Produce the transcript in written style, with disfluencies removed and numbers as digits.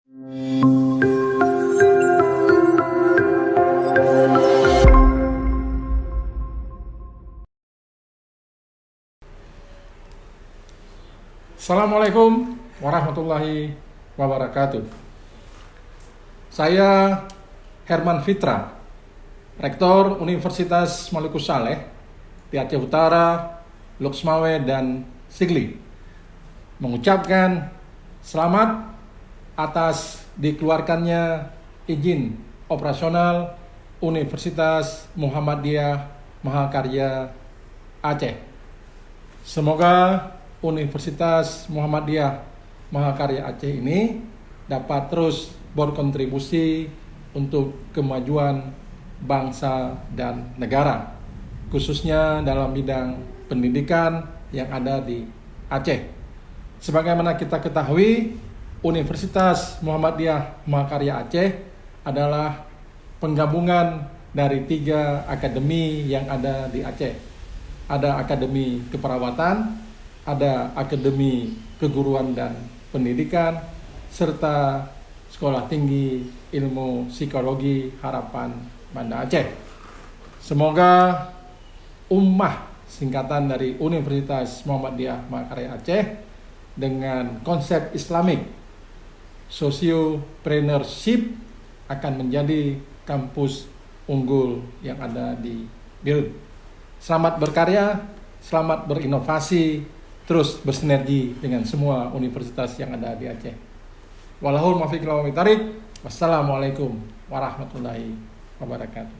Assalamualaikum warahmatullahi wabarakatuh. Saya Herman Fitra, Rektor Universitas Maluku Saleh di Aceh Utara, Loksmawe, dan Sigli, mengucapkan selamat atas dikeluarkannya izin operasional Universitas Muhammadiyah Mahakarya Aceh. Semoga Universitas Muhammadiyah Mahakarya Aceh ini dapat terus berkontribusi untuk kemajuan bangsa dan negara, khususnya dalam bidang pendidikan yang ada di Aceh. Sebagaimana kita ketahui, Universitas Muhammadiyah Mahakarya Aceh adalah penggabungan dari 3 akademi yang ada di Aceh. Ada Akademi Keperawatan, ada Akademi Keguruan dan Pendidikan, serta Sekolah Tinggi Ilmu Psikologi Harapan Banda Aceh. Semoga Ummah, singkatan dari Universitas Muhammadiyah Mahakarya Aceh, dengan konsep Islamic Sociopreneurship akan menjadi kampus unggul yang ada di Beirut. Selamat berkarya, selamat berinovasi, terus bersinergi dengan semua universitas yang ada di Aceh. Wallahul muwaffiq ila aqwamit thoriq. Wassalamualaikum warahmatullahi wabarakatuh.